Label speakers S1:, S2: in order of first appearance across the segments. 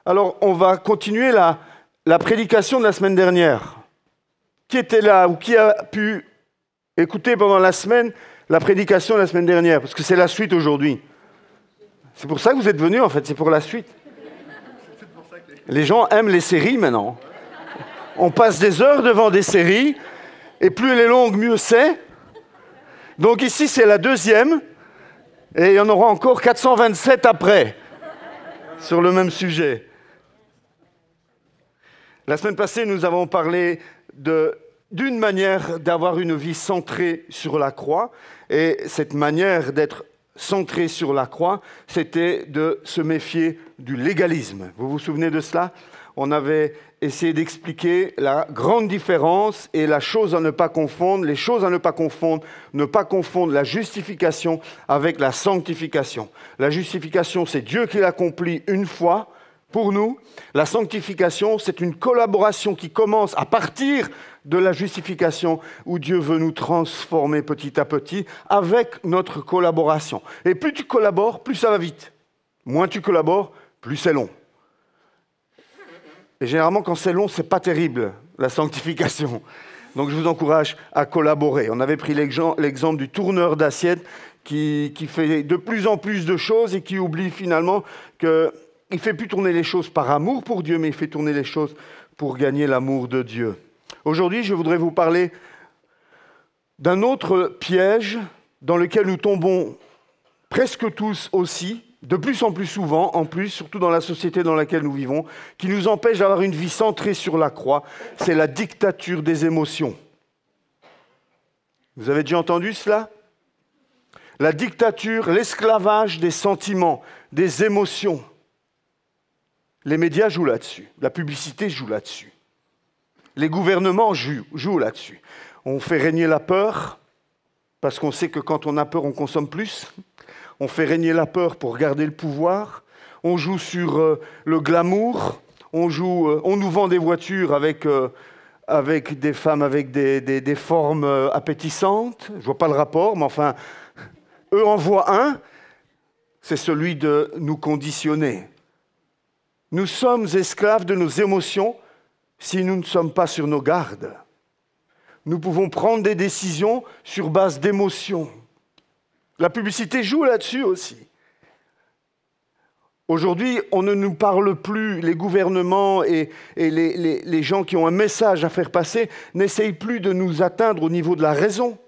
S1: Alors, on va continuer la prédication de la semaine dernière. Qui était là ou qui a pu écouter pendant la semaine la prédication de la semaine dernière? Parce que c'est la suite aujourd'hui. C'est pour ça que vous êtes venus, en fait, c'est pour la suite. Les gens aiment les séries maintenant. On passe des heures devant des séries, et plus elle est longue, mieux c'est. Donc ici, c'est la deuxième, et il y en aura encore 427 après, sur le même sujet. La semaine passée, nous avons parlé d'une manière d'avoir une vie centrée sur la croix, et cette manière d'être centré sur la croix, c'était de se méfier du légalisme. Vous vous souvenez de cela? On avait essayé d'expliquer la grande différence et la chose à ne pas confondre, les choses à ne pas confondre la justification avec la sanctification. La justification, c'est Dieu qui l'accomplit une fois pour nous. La sanctification, c'est une collaboration qui commence à partir de la justification où Dieu veut nous transformer petit à petit avec notre collaboration. Et plus tu collabores, plus ça va vite. Moins tu collabores, plus c'est long. Et généralement, quand c'est long, c'est pas terrible, la sanctification. Donc je vous encourage à collaborer. On avait pris l'exemple du tourneur d'assiettes qui fait de plus en plus de choses et qui oublie finalement qu'il ne fait plus tourner les choses par amour pour Dieu, mais il fait tourner les choses pour gagner l'amour de Dieu. Aujourd'hui, je voudrais vous parler d'un autre piège dans lequel nous tombons presque tous aussi, de plus en plus souvent, en plus, surtout dans la société dans laquelle nous vivons, qui nous empêche d'avoir une vie centrée sur la croix, c'est la dictature des émotions. Vous avez déjà entendu cela? La dictature, l'esclavage des sentiments, des émotions. Les médias jouent là-dessus, la publicité joue là-dessus. Les gouvernements jouent là-dessus. On fait régner la peur, parce qu'on sait que quand on a peur, on consomme plus. On fait régner la peur pour garder le pouvoir. On joue sur le glamour. On nous vend des voitures avec des femmes avec des formes appétissantes. Je ne vois pas le rapport, mais enfin, eux en voient un. C'est celui de nous conditionner. Nous sommes esclaves de nos émotions si nous ne sommes pas sur nos gardes. Nous pouvons prendre des décisions sur base d'émotions. La publicité joue là-dessus aussi. Aujourd'hui, on ne nous parle plus, les gouvernements et les gens qui ont un message à faire passer n'essayent plus de nous atteindre au niveau de la raison.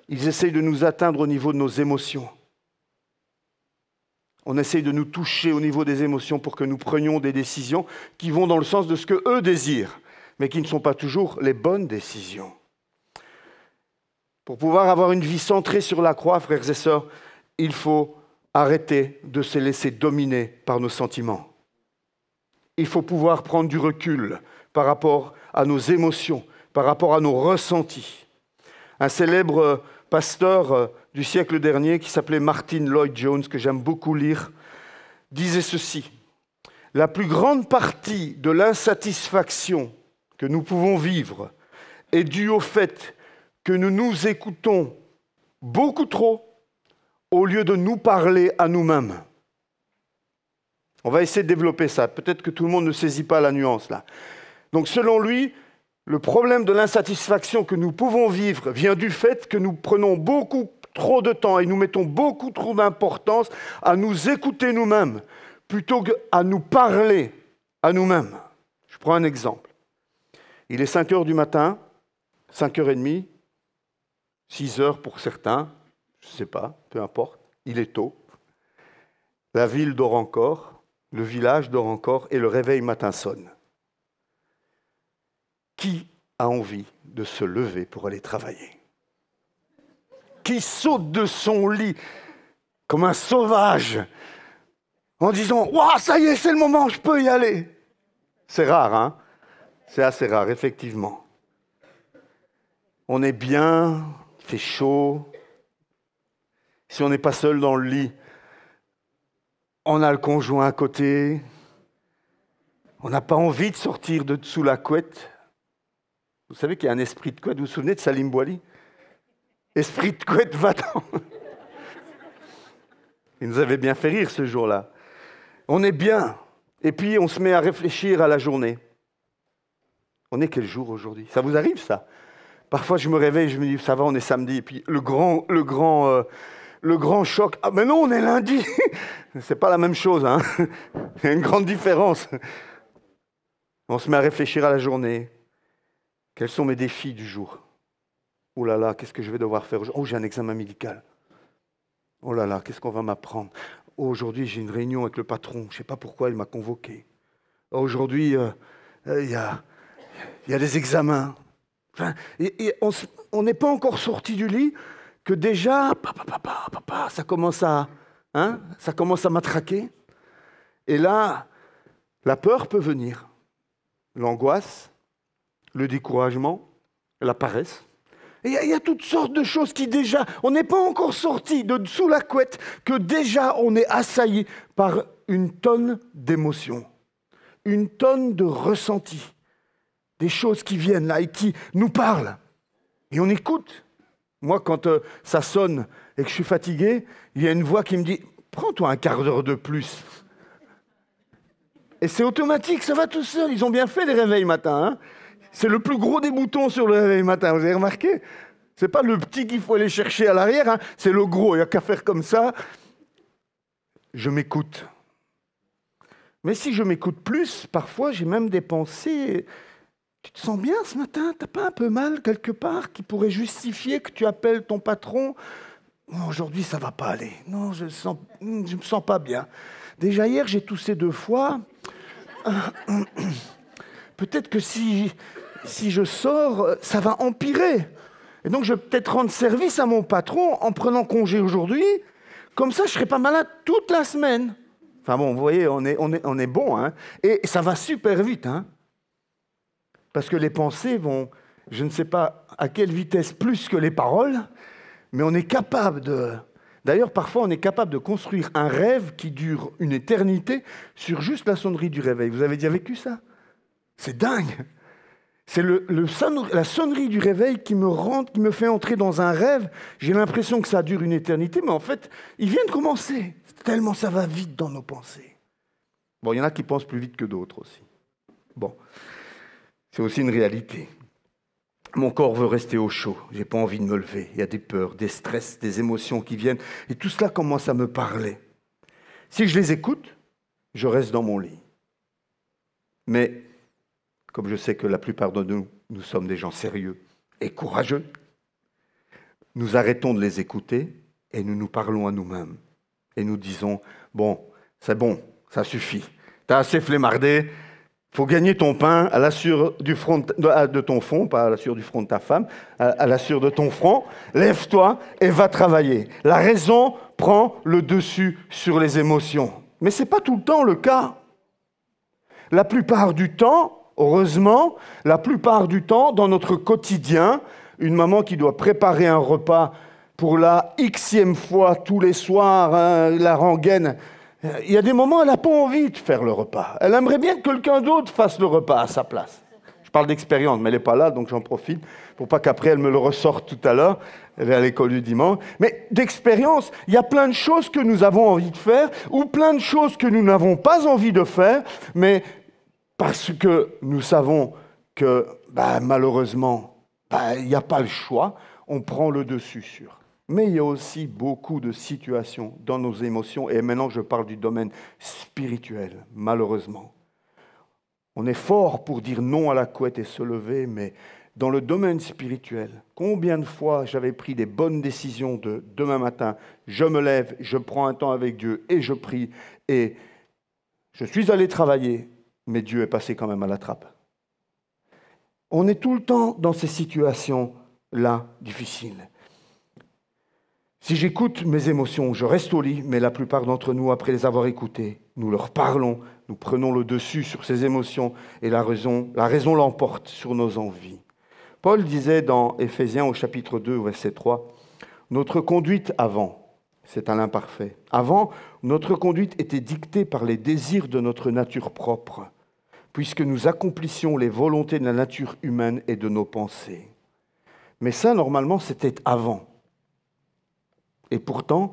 S1: Ils essayent de nous atteindre au niveau de nos émotions. On essaye de nous toucher au niveau des émotions pour que nous prenions des décisions qui vont dans le sens de ce qu'eux désirent, mais qui ne sont pas toujours les bonnes décisions. Pour pouvoir avoir une vie centrée sur la croix, frères et sœurs, il faut arrêter de se laisser dominer par nos sentiments. Il faut pouvoir prendre du recul par rapport à nos émotions, par rapport à nos ressentis. Un célèbre pasteur du siècle dernier, qui s'appelait Martin Lloyd-Jones, que j'aime beaucoup lire, disait ceci: « La plus grande partie de l'insatisfaction que nous pouvons vivre est due au fait que nous nous écoutons beaucoup trop au lieu de nous parler à nous-mêmes. » On va essayer de développer ça. Peut-être que tout le monde ne saisit pas la nuance là. Donc selon lui, le problème de l'insatisfaction que nous pouvons vivre vient du fait que nous prenons beaucoup trop de temps et nous mettons beaucoup trop d'importance à nous écouter nous-mêmes plutôt qu'à nous parler à nous-mêmes. Je prends un exemple. Il est 5 heures du matin, 5h30, 6 heures pour certains, je ne sais pas, peu importe, il est tôt. La ville dort encore, le village dort encore et le réveil matin sonne. Qui a envie de se lever pour aller travailler? Qui saute de son lit comme un sauvage en disant « Ouah, ça y est, c'est le moment, je peux y aller !» C'est rare, hein? C'est assez rare, effectivement. On est bien, il fait chaud. Si on n'est pas seul dans le lit, on a le conjoint à côté. On n'a pas envie de sortir de dessous la couette. Vous savez qu'il y a un esprit de couette. Vous vous souvenez de Salim Bouali? Esprit de couette, va-t'en. Il nous avait bien fait rire ce jour-là. On est bien. Et puis on se met à réfléchir à la journée. On est quel jour aujourd'hui? Ça vous arrive ça? Parfois je me réveille, je me dis ça va, on est samedi. Et puis le grand choc, ah mais non, on est lundi. C'est pas la même chose, hein. Il y a une grande différence. On se met à réfléchir à la journée. Quels sont mes défis du jour? Oh là là, qu'est-ce que je vais devoir faire aujourd'hui? Oh, j'ai un examen médical. Oh là là, qu'est-ce qu'on va m'apprendre? Oh, aujourd'hui, j'ai une réunion avec le patron. Je ne sais pas pourquoi il m'a convoqué. Oh, aujourd'hui, il y a des examens. Enfin, et on n'est pas encore sorti du lit que déjà, papa, ça commence à matraquer. Et là, la peur peut venir. L'angoisse, le découragement, la paresse. Il y a toutes sortes de choses qui déjà, on n'est pas encore sorti de sous la couette, que déjà on est assailli par une tonne d'émotions, une tonne de ressentis, des choses qui viennent là et qui nous parlent. Et on écoute. Moi, quand ça sonne et que je suis fatigué, il y a une voix qui me dit « Prends-toi un quart d'heure de plus ». Et c'est automatique, ça va tout seul. Ils ont bien fait les réveils matin, hein. C'est le plus gros des boutons sur le réveil matin, vous avez remarqué? C'est pas le petit qu'il faut aller chercher à l'arrière, hein. C'est le gros, il n'y a qu'à faire comme ça. Je m'écoute. Mais si je m'écoute plus, parfois j'ai même des pensées. Tu te sens bien ce matin? T'as pas un peu mal quelque part qui pourrait justifier que tu appelles ton patron? Non, aujourd'hui ça va pas aller. Non, je me sens pas bien. Déjà hier j'ai toussé 2 fois. Peut-être que si je sors, ça va empirer. Et donc, je vais peut-être rendre service à mon patron en prenant congé aujourd'hui. Comme ça, je ne serai pas malade toute la semaine. Enfin bon, vous voyez, on est bon. Hein, et ça va super vite. Hein, parce que les pensées vont, je ne sais pas à quelle vitesse plus que les paroles, mais on est capable de... D'ailleurs, parfois, on est capable de construire un rêve qui dure une éternité sur juste la sonnerie du réveil. Vous avez déjà vécu ça? C'est dingue. C'est la sonnerie du réveil qui me fait entrer dans un rêve. J'ai l'impression que ça dure une éternité, mais en fait, il vient de commencer. Tellement ça va vite dans nos pensées. Bon, il y en a qui pensent plus vite que d'autres aussi. Bon, c'est aussi une réalité. Mon corps veut rester au chaud. Je n'ai pas envie de me lever. Il y a des peurs, des stress, des émotions qui viennent. Et tout cela commence à me parler. Si je les écoute, je reste dans mon lit. Mais comme je sais que la plupart de nous sommes des gens sérieux et courageux, nous arrêtons de les écouter et nous nous parlons à nous-mêmes. Et nous disons, bon, c'est bon, ça suffit. Tu as assez flemmardé, il faut gagner ton pain à l'assure du front de ton front, pas à l'assure du front de ta femme, à l'assure de ton front. Lève-toi et va travailler. La raison prend le dessus sur les émotions. Mais ce n'est pas tout le temps le cas. La plupart du temps, heureusement, la plupart du temps, dans notre quotidien, une maman qui doit préparer un repas pour la xème fois tous les soirs, la rengaine, il y a des moments où elle n'a pas envie de faire le repas. Elle aimerait bien que quelqu'un d'autre fasse le repas à sa place. Je parle d'expérience, mais elle n'est pas là, donc j'en profite pour pas qu'après elle me le ressorte tout à l'heure. Elle est à l'école du dimanche. Mais d'expérience, il y a plein de choses que nous avons envie de faire ou plein de choses que nous n'avons pas envie de faire, mais parce que nous savons que malheureusement, il n'y a pas le choix, on prend le dessus sur. Mais il y a aussi beaucoup de situations dans nos émotions, et maintenant je parle du domaine spirituel, malheureusement. On est fort pour dire non à la couette et se lever, mais dans le domaine spirituel, combien de fois j'avais pris des bonnes décisions de demain matin, je me lève, je prends un temps avec Dieu et je prie, et je suis allé travailler, mais Dieu est passé quand même à la trappe. On est tout le temps dans ces situations-là difficiles. Si j'écoute mes émotions, je reste au lit, mais la plupart d'entre nous, après les avoir écoutées, nous leur parlons, nous prenons le dessus sur ces émotions et la raison l'emporte sur nos envies. Paul disait dans Éphésiens au chapitre 2, verset 3, « Notre conduite avant, c'est à l'imparfait. Avant, notre conduite était dictée par les désirs de notre nature propre, puisque nous accomplissions les volontés de la nature humaine et de nos pensées. » Mais ça, normalement, c'était avant. Et pourtant,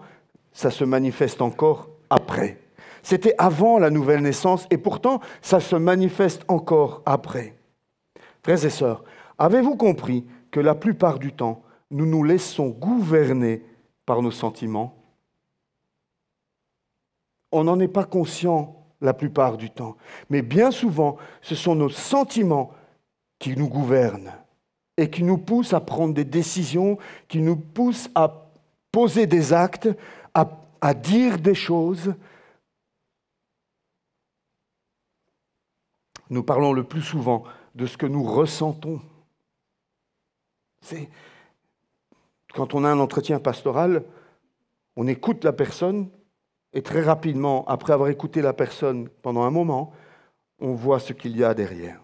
S1: ça se manifeste encore après. C'était avant la nouvelle naissance et pourtant, ça se manifeste encore après. Frères et sœurs, avez-vous compris que la plupart du temps, nous nous laissons gouverner par nos sentiments? On n'en est pas conscient la plupart du temps. Mais bien souvent, ce sont nos sentiments qui nous gouvernent et qui nous poussent à prendre des décisions, qui nous poussent à poser des actes, à dire des choses. Nous parlons le plus souvent de ce que nous ressentons. Quand on a un entretien pastoral, on écoute la personne et très rapidement, après avoir écouté la personne pendant un moment, on voit ce qu'il y a derrière.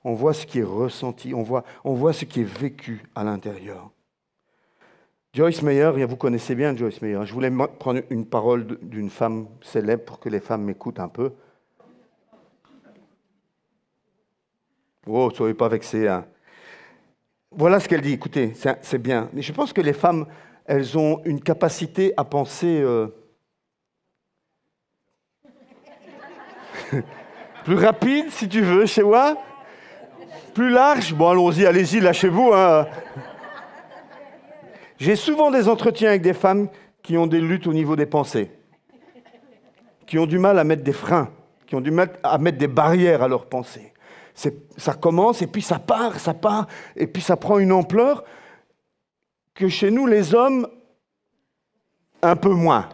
S1: On voit ce qui est ressenti, on voit ce qui est vécu à l'intérieur. Joyce Meyer, vous connaissez bien Joyce Meyer. Je voulais prendre une parole d'une femme célèbre pour que les femmes m'écoutent un peu. Oh, ne soyez pas vexés. Hein. Voilà ce qu'elle dit. Écoutez, c'est bien. Mais je pense que les femmes, elles ont une capacité à penser plus rapide, si tu veux, chez moi. Plus large. Bon, allez-y, lâchez-vous. Hein. J'ai souvent des entretiens avec des femmes qui ont des luttes au niveau des pensées, qui ont du mal à mettre des freins, qui ont du mal à mettre des barrières à leurs pensées. Ça commence et puis ça part, et puis ça prend une ampleur que chez nous, les hommes, un peu moins.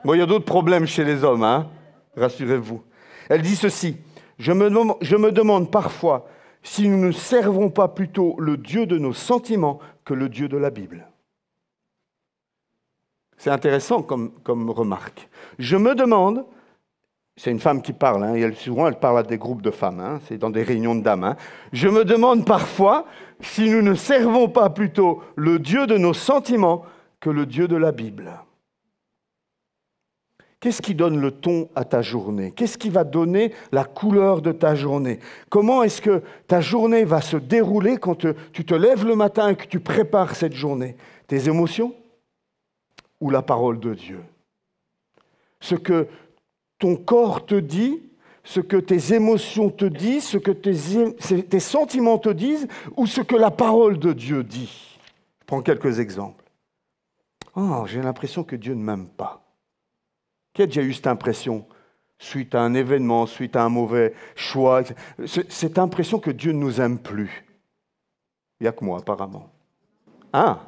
S1: Bon, il y a d'autres problèmes chez les hommes, hein, rassurez-vous. Elle dit ceci, je me demande parfois si nous ne servons pas plutôt le Dieu de nos sentiments que le Dieu de la Bible. C'est intéressant comme remarque. Je me demande, c'est une femme qui parle, hein, et souvent elle parle à des groupes de femmes, hein, c'est dans des réunions de dames. Hein. Je me demande parfois si nous ne servons pas plutôt le Dieu de nos sentiments que le Dieu de la Bible. Qu'est-ce qui donne le ton à ta journée? Qu'est-ce qui va donner la couleur de ta journée? Comment est-ce que ta journée va se dérouler quand tu te lèves le matin et que tu prépares cette journée? Tes émotions ou la parole de Dieu? Ce que ton corps te dit, ce que tes émotions te disent, ce que tes sentiments te disent, ou ce que la parole de Dieu dit. Je prends quelques exemples. Oh, j'ai l'impression que Dieu ne m'aime pas. Qui a déjà eu cette impression, suite à un événement, suite à un mauvais choix, cette impression que Dieu ne nous aime plus? Il n'y a que moi, apparemment. Ah!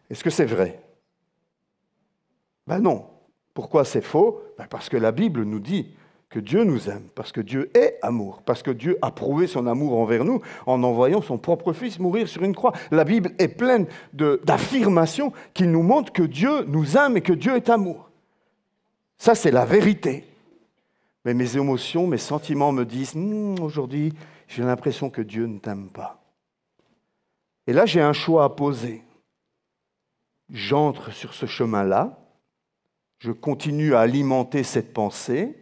S1: Est-ce que c'est vrai? Ben non. Pourquoi c'est faux? Ben parce que la Bible nous dit que Dieu nous aime, parce que Dieu est amour, parce que Dieu a prouvé son amour envers nous en envoyant son propre Fils mourir sur une croix. La Bible est pleine d'affirmations qui nous montrent que Dieu nous aime et que Dieu est amour. Ça, c'est la vérité. Mais mes émotions, mes sentiments me disent « Aujourd'hui, j'ai l'impression que Dieu ne t'aime pas. » Et là, j'ai un choix à poser. J'entre sur ce chemin-là, je continue à alimenter cette pensée,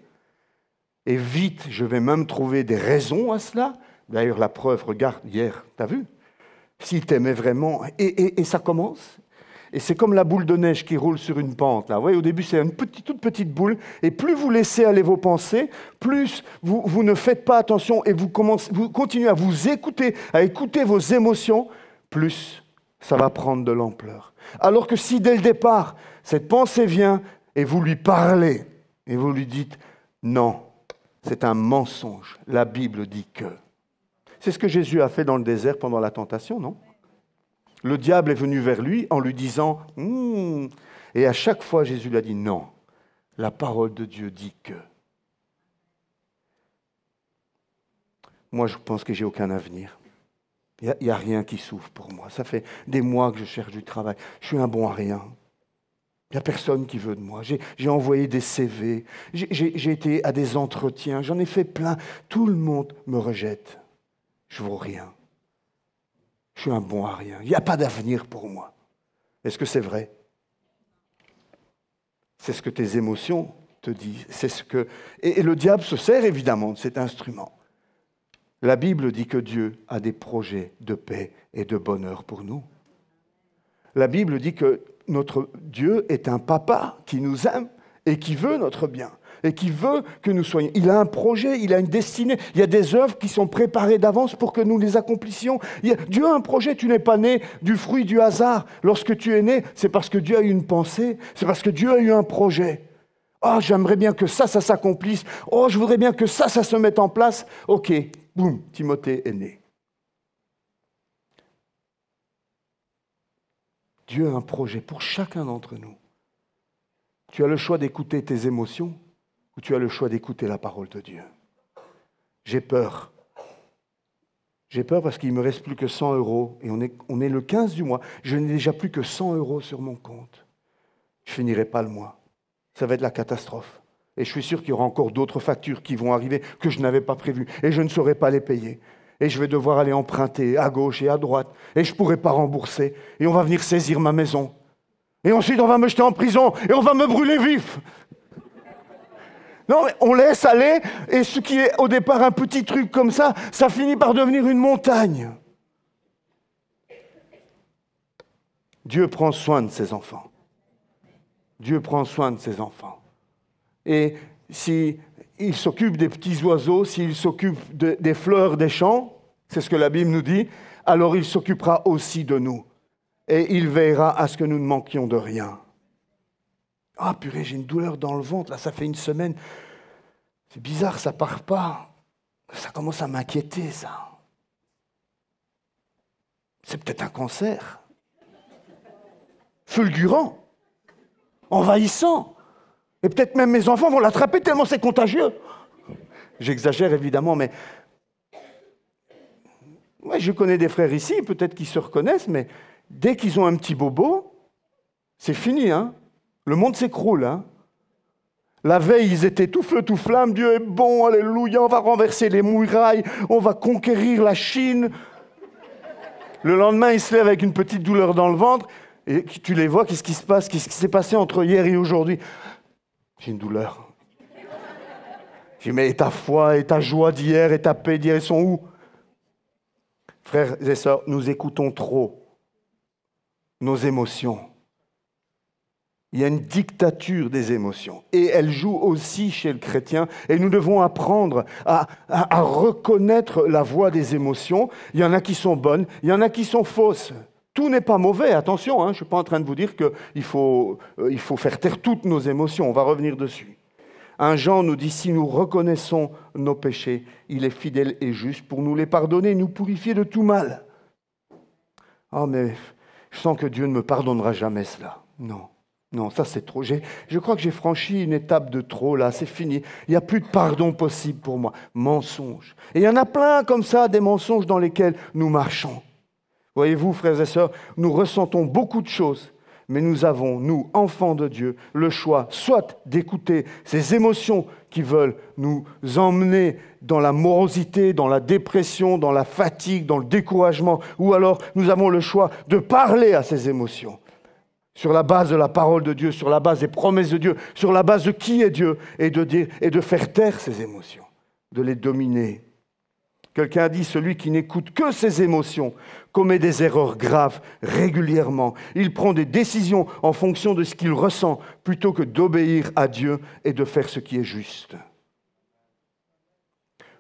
S1: et vite, je vais même trouver des raisons à cela. D'ailleurs, la preuve, regarde, hier, t'as vu? S'il t'aimait vraiment, et ça commence. Et c'est comme la boule de neige qui roule sur une pente. Là. Vous voyez, au début, c'est une toute petite boule, et plus vous laissez aller vos pensées, plus vous ne faites pas attention, et vous continuez à vous écouter, à écouter vos émotions, plus ça va prendre de l'ampleur. Alors que si, dès le départ, cette pensée vient, et vous lui parlez, et vous lui dites « Non ». C'est un mensonge. La Bible dit que. C'est ce que Jésus a fait dans le désert pendant la tentation, non? Le diable est venu vers lui en lui disant « Et à chaque fois, Jésus lui a dit « Non, la parole de Dieu dit que. » Moi, je pense que j'ai aucun avenir. Il n'y a rien qui s'ouvre pour moi. Ça fait des mois que je cherche du travail. Je suis un bon à rien. Il n'y a personne qui veut de moi. J'ai envoyé des CV, j'ai été à des entretiens, j'en ai fait plein. Tout le monde me rejette. Je ne vaux rien. Je suis un bon à rien. Il n'y a pas d'avenir pour moi. Est-ce que c'est vrai? C'est ce que tes émotions te disent. Et le diable se sert évidemment de cet instrument. La Bible dit que Dieu a des projets de paix et de bonheur pour nous. La Bible dit que notre Dieu est un papa qui nous aime et qui veut notre bien et qui veut que nous soyons. Il a un projet, il a une destinée. Il y a des œuvres qui sont préparées d'avance pour que nous les accomplissions. Dieu a un projet, tu n'es pas né du fruit du hasard. Lorsque tu es né, c'est parce que Dieu a eu une pensée, c'est parce que Dieu a eu un projet. Oh, j'aimerais bien que ça s'accomplisse. Oh, je voudrais bien que ça se mette en place. Ok, boum, Timothée est né. Dieu a un projet pour chacun d'entre nous. Tu as le choix d'écouter tes émotions ou tu as le choix d'écouter la parole de Dieu. J'ai peur. J'ai peur parce qu'il ne me reste plus que 100 € et on est le 15 du mois. Je n'ai déjà plus que 100 € sur mon compte. Je ne finirai pas le mois. Ça va être la catastrophe. Et je suis sûr qu'il y aura encore d'autres factures qui vont arriver que je n'avais pas prévues et je ne saurais pas les payer. Et je vais devoir aller emprunter à gauche et à droite et je ne pourrai pas rembourser. Et on va venir saisir ma maison. Et ensuite on va me jeter en prison et on va me brûler vif. Non, mais on laisse aller, et ce qui est au départ un petit truc comme ça finit par devenir une montagne. Dieu prend soin de ses enfants. Dieu prend soin de ses enfants. Et s'il s'occupe des petits oiseaux, s'il s'occupe des fleurs des champs, c'est ce que la Bible nous dit, alors il s'occupera aussi de nous. Et il veillera à ce que nous ne manquions de rien. Ah purée, j'ai une douleur dans le ventre, là, ça fait une semaine. C'est bizarre, ça part pas. Ça commence à m'inquiéter, ça. C'est peut-être un cancer. Fulgurant. Envahissant. Et peut-être même mes enfants vont l'attraper tellement c'est contagieux. J'exagère évidemment, mais... Ouais, je connais des frères ici, peut-être qu'ils se reconnaissent, mais dès qu'ils ont un petit bobo, c'est fini, hein. Le monde s'écroule, hein. La veille, ils étaient tout feu, tout flamme. Dieu est bon, alléluia, on va renverser les murailles, on va conquérir la Chine. Le lendemain, ils se lèvent avec une petite douleur dans le ventre. Et tu les vois, qu'est-ce qui se passe? Qu'est-ce qui s'est passé entre hier et aujourd'hui? J'ai une douleur. Je dis, mais ta foi et ta joie d'hier et ta paix d'hier, elles sont où? Frères et sœurs, nous écoutons trop nos émotions. Il y a une dictature des émotions et elle joue aussi chez le chrétien et nous devons apprendre à reconnaître la voix des émotions. Il y en a qui sont bonnes, il y en a qui sont fausses. Tout n'est pas mauvais, attention, hein, je ne suis pas en train de vous dire qu'il faut faire taire toutes nos émotions, on va revenir dessus. 1 Jean nous dit, si nous reconnaissons nos péchés, il est fidèle et juste pour nous les pardonner et nous purifier de tout mal. Oh mais je sens que Dieu ne me pardonnera jamais cela, non. Non, ça c'est trop. Je crois que j'ai franchi une étape de trop, là, c'est fini. Il n'y a plus de pardon possible pour moi. Mensonge. Et il y en a plein comme ça, des mensonges dans lesquels nous marchons. Voyez-vous, frères et sœurs, nous ressentons beaucoup de choses, mais nous avons, nous, enfants de Dieu, le choix soit d'écouter ces émotions qui veulent nous emmener dans la morosité, dans la dépression, dans la fatigue, dans le découragement, ou alors nous avons le choix de parler à ces émotions. Sur la base de la parole de Dieu, sur la base des promesses de Dieu, sur la base de qui est Dieu, et de faire taire ses émotions, de les dominer. Quelqu'un a dit, celui qui n'écoute que ses émotions commet des erreurs graves régulièrement. Il prend des décisions en fonction de ce qu'il ressent, plutôt que d'obéir à Dieu et de faire ce qui est juste.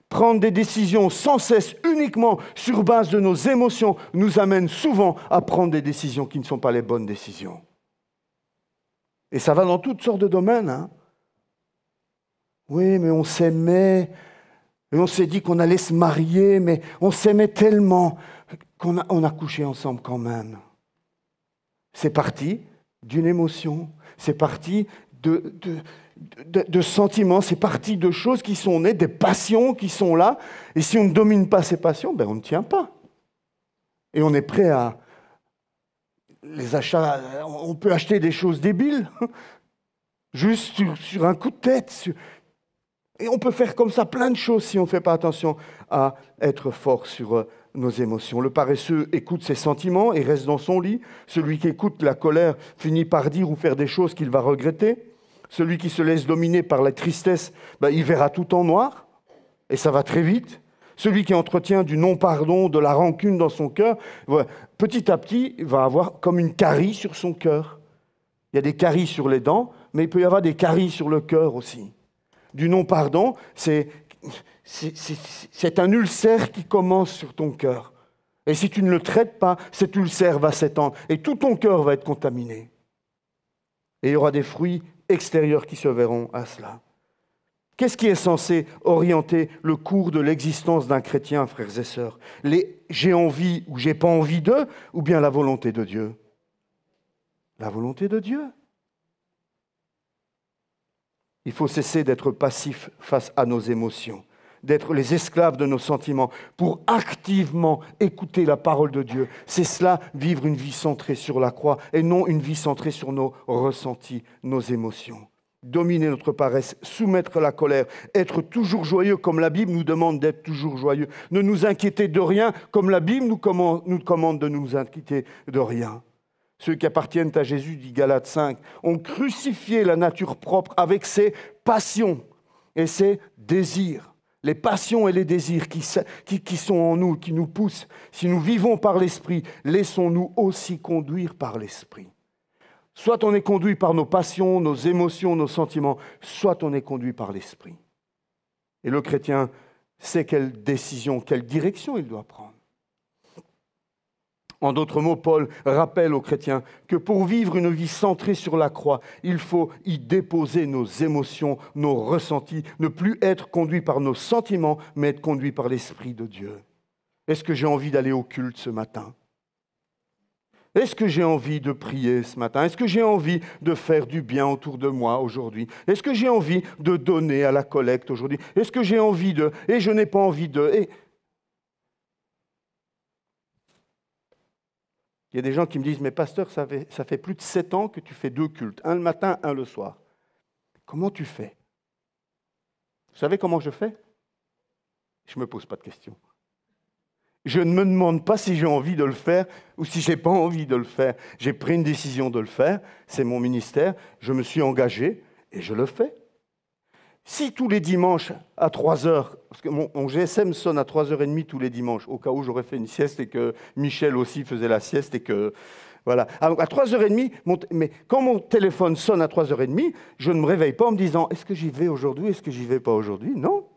S1: Prendre des décisions sans cesse uniquement sur base de nos émotions nous amène souvent à prendre des décisions qui ne sont pas les bonnes décisions. Et ça va dans toutes sortes de domaines. Hein. Oui, mais on s'aimait, et on s'est dit qu'on allait se marier, mais on s'aimait tellement qu'on a couché ensemble quand même. C'est parti d'une émotion, c'est parti de sentiments, c'est parti de choses qui sont nées, des passions qui sont là. Et si on ne domine pas ces passions, on ne tient pas. Et on est prêt à... Les achats, on peut acheter des choses débiles, juste sur un coup de tête. Et on peut faire comme ça plein de choses si on ne fait pas attention à être fort sur nos émotions. Le paresseux écoute ses sentiments et reste dans son lit. Celui qui écoute la colère finit par dire ou faire des choses qu'il va regretter. Celui qui se laisse dominer par la tristesse, il verra tout en noir, et ça va très vite. Celui qui entretient du non-pardon, de la rancune dans son cœur, petit à petit, il va avoir comme une carie sur son cœur. Il y a des caries sur les dents, mais il peut y avoir des caries sur le cœur aussi. Du non-pardon, c'est un ulcère qui commence sur ton cœur. Et si tu ne le traites pas, cet ulcère va s'étendre et tout ton cœur va être contaminé. Et il y aura des fruits extérieurs qui se verront à cela. Qu'est-ce qui est censé orienter le cours de l'existence d'un chrétien, frères et sœurs? J'ai envie ou j'ai pas envie de, ou bien la volonté de Dieu? La volonté de Dieu. Il faut cesser d'être passif face à nos émotions, d'être les esclaves de nos sentiments, pour activement écouter la parole de Dieu. C'est cela, vivre une vie centrée sur la croix, et non une vie centrée sur nos ressentis, nos émotions. Dominer notre paresse, soumettre la colère, être toujours joyeux comme la Bible nous demande d'être toujours joyeux. Ne nous inquiéter de rien comme la Bible nous commande de nous inquiéter de rien. Ceux qui appartiennent à Jésus, dit Galates 5, ont crucifié la nature propre avec ses passions et ses désirs. Les passions et les désirs qui sont en nous, qui nous poussent. Si nous vivons par l'Esprit, laissons-nous aussi conduire par l'Esprit. Soit on est conduit par nos passions, nos émotions, nos sentiments, soit on est conduit par l'Esprit. Et le chrétien sait quelle décision, quelle direction il doit prendre. En d'autres mots, Paul rappelle aux chrétiens que pour vivre une vie centrée sur la croix, il faut y déposer nos émotions, nos ressentis, ne plus être conduit par nos sentiments, mais être conduit par l'Esprit de Dieu. Est-ce que j'ai envie d'aller au culte ce matin ? Est-ce que j'ai envie de prier ce matin? Est-ce que j'ai envie de faire du bien autour de moi aujourd'hui? Est-ce que j'ai envie de donner à la collecte aujourd'hui? Est-ce que j'ai envie de... Et je n'ai pas envie de... Il y a des gens qui me disent, mais pasteur, ça fait plus de 7 ans que tu fais 2 cultes, un le matin, un le soir. Comment tu fais? Vous savez comment je fais? Je ne me pose pas de questions. Je ne me demande pas si j'ai envie de le faire ou si je n'ai pas envie de le faire. J'ai pris une décision de le faire, c'est mon ministère, je me suis engagé et je le fais. Si tous les dimanches à 3h, parce que mon GSM sonne à 3h30 tous les dimanches, au cas où j'aurais fait une sieste et que Michel aussi faisait la sieste et que... Voilà. Alors à 3h30, mais quand mon téléphone sonne à 3h30, je ne me réveille pas en me disant « Est-ce que j'y vais aujourd'hui? Est-ce que j'y vais pas aujourd'hui ?» Non,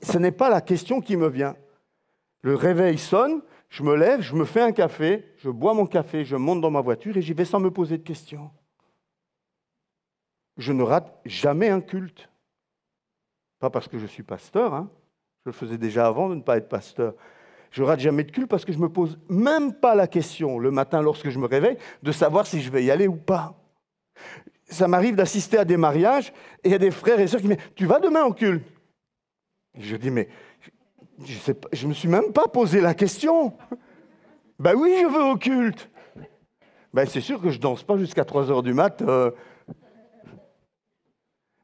S1: ce n'est pas la question qui me vient. Le réveil sonne, je me lève, je me fais un café, je bois mon café, je monte dans ma voiture et j'y vais sans me poser de questions. Je ne rate jamais un culte. Pas parce que je suis pasteur, hein. Je le faisais déjà avant de ne pas être pasteur. Je ne rate jamais de culte parce que je ne me pose même pas la question le matin lorsque je me réveille de savoir si je vais y aller ou pas. Ça m'arrive d'assister à des mariages et il y a des frères et sœurs qui me disent « Tu vas demain au culte ?» Je dis « Mais je ne me suis même pas posé la question. » Ben oui, je veux au culte. Ben c'est sûr que je ne danse pas jusqu'à 3h du mat'.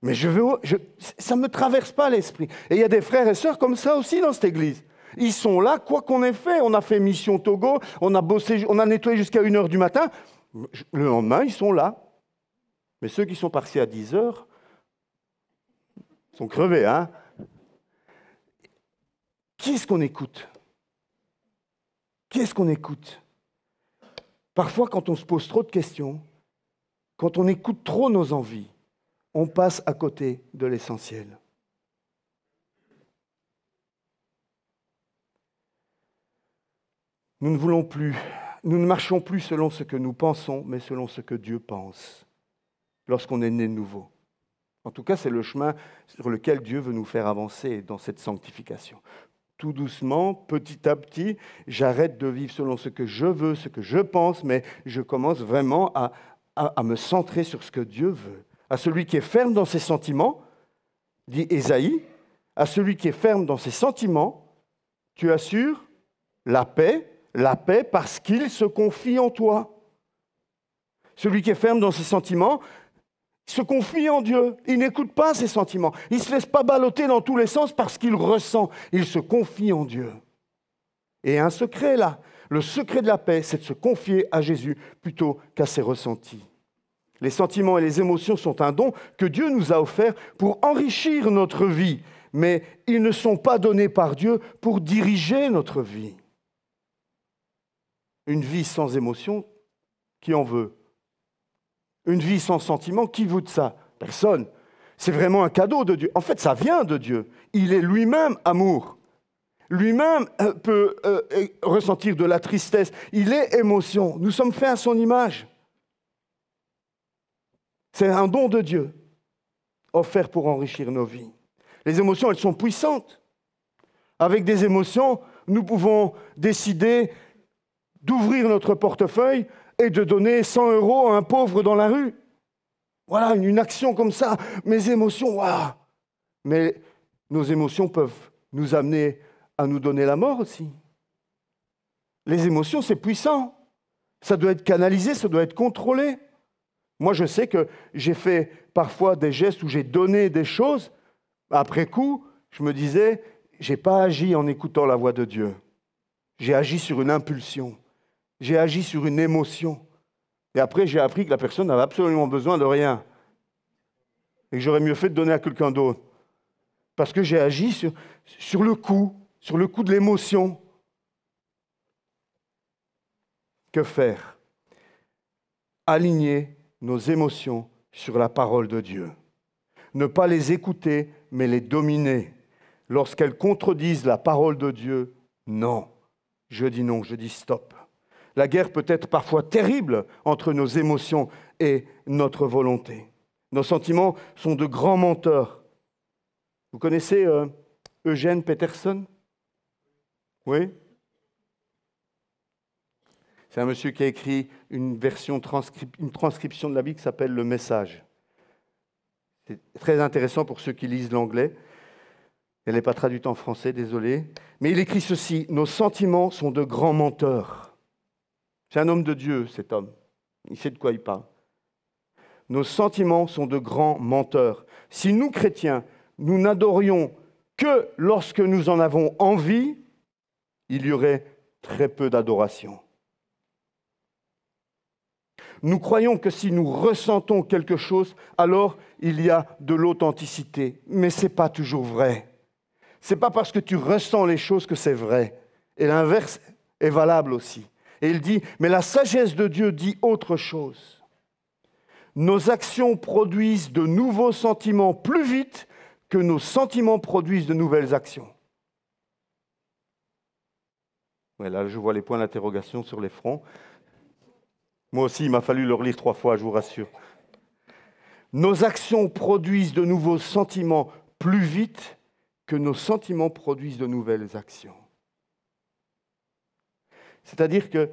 S1: Mais ça ne me traverse pas l'esprit. Et il y a des frères et sœurs comme ça aussi dans cette église. Ils sont là, quoi qu'on ait fait. On a fait mission Togo, on a nettoyé jusqu'à 1h du matin. Le lendemain, ils sont là. Mais ceux qui sont partis à 10h sont crevés, hein. Qui est-ce qu'on écoute? Qui est-ce qu'on écoute? Parfois, quand on se pose trop de questions, quand on écoute trop nos envies, on passe à côté de l'essentiel. Nous ne marchons plus selon ce que nous pensons, mais selon ce que Dieu pense, lorsqu'on est né de nouveau. En tout cas, c'est le chemin sur lequel Dieu veut nous faire avancer dans cette sanctification. Tout doucement, petit à petit, j'arrête de vivre selon ce que je veux, ce que je pense, mais je commence vraiment à me centrer sur ce que Dieu veut. À celui qui est ferme dans ses sentiments, dit Ésaïe, à celui qui est ferme dans ses sentiments, tu assures la paix parce qu'il se confie en toi. Celui qui est ferme dans ses sentiments se confie en Dieu. Il n'écoute pas ses sentiments. Il ne se laisse pas balloter dans tous les sens parce qu'il ressent. Il se confie en Dieu. Et un secret là, le secret de la paix, c'est de se confier à Jésus plutôt qu'à ses ressentis. Les sentiments et les émotions sont un don que Dieu nous a offert pour enrichir notre vie, mais ils ne sont pas donnés par Dieu pour diriger notre vie. Une vie sans émotion, qui en veut? Une vie sans sentiment, qui vous dit ça? Personne. C'est vraiment un cadeau de Dieu. En fait, ça vient de Dieu. Il est lui-même amour. Lui-même peut ressentir de la tristesse. Il est émotion. Nous sommes faits à son image. C'est un don de Dieu, offert pour enrichir nos vies. Les émotions, elles sont puissantes. Avec des émotions, nous pouvons décider d'ouvrir notre portefeuille et de donner 100 € à un pauvre dans la rue. Voilà, une action comme ça. Mes émotions, waouh! Mais nos émotions peuvent nous amener à nous donner la mort aussi. Les émotions, c'est puissant. Ça doit être canalisé, ça doit être contrôlé. Moi, je sais que j'ai fait parfois des gestes où j'ai donné des choses. Après coup, je me disais, je n'ai pas agi en écoutant la voix de Dieu. J'ai agi sur une impulsion. J'ai agi sur une émotion. Et après, j'ai appris que la personne n'avait absolument besoin de rien. Et que j'aurais mieux fait de donner à quelqu'un d'autre. Parce que j'ai agi sur le coup de l'émotion. Que faire? Aligner nos émotions sur la parole de Dieu. Ne pas les écouter, mais les dominer. Lorsqu'elles contredisent la parole de Dieu, non. Je dis non, je dis stop. La guerre peut être parfois terrible entre nos émotions et notre volonté. Nos sentiments sont de grands menteurs. Vous connaissez Eugène Peterson? Oui? C'est un monsieur qui a écrit une transcription de la Bible qui s'appelle « Le Message ». C'est très intéressant pour ceux qui lisent l'anglais. Elle n'est pas traduite en français, désolé. Mais il écrit ceci: « Nos sentiments sont de grands menteurs. » C'est un homme de Dieu, cet homme. Il sait de quoi il parle. « Nos sentiments sont de grands menteurs. Si nous, chrétiens, nous n'adorions que lorsque nous en avons envie, il y aurait très peu d'adoration. Nous croyons que si nous ressentons quelque chose, alors il y a de l'authenticité. Mais ce n'est pas toujours vrai. Ce n'est pas parce que tu ressens les choses que c'est vrai. Et l'inverse est valable aussi. Et il dit, mais la sagesse de Dieu dit autre chose. Nos actions produisent de nouveaux sentiments plus vite que nos sentiments produisent de nouvelles actions. Ouais, là, je vois les points d'interrogation sur les fronts. Moi aussi, il m'a fallu le relire 3 fois, je vous rassure. Nos actions produisent de nouveaux sentiments plus vite que nos sentiments produisent de nouvelles actions. C'est-à-dire que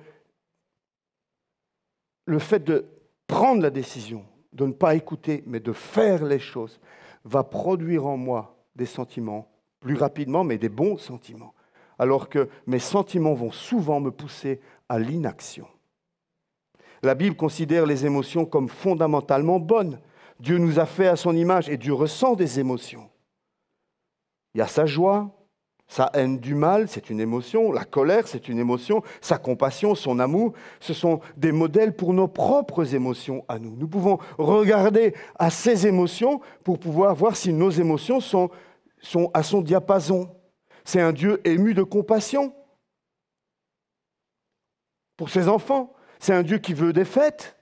S1: le fait de prendre la décision, de ne pas écouter, mais de faire les choses, va produire en moi des sentiments plus rapidement, mais des bons sentiments. Alors que mes sentiments vont souvent me pousser à l'inaction. La Bible considère les émotions comme fondamentalement bonnes. Dieu nous a fait à son image et Dieu ressent des émotions. Il y a sa joie, sa haine du mal, c'est une émotion. La colère, c'est une émotion. Sa compassion, son amour, ce sont des modèles pour nos propres émotions à nous. Nous pouvons regarder à ces émotions pour pouvoir voir si nos émotions sont à son diapason. C'est un Dieu ému de compassion pour ses enfants. C'est un Dieu qui veut des fêtes.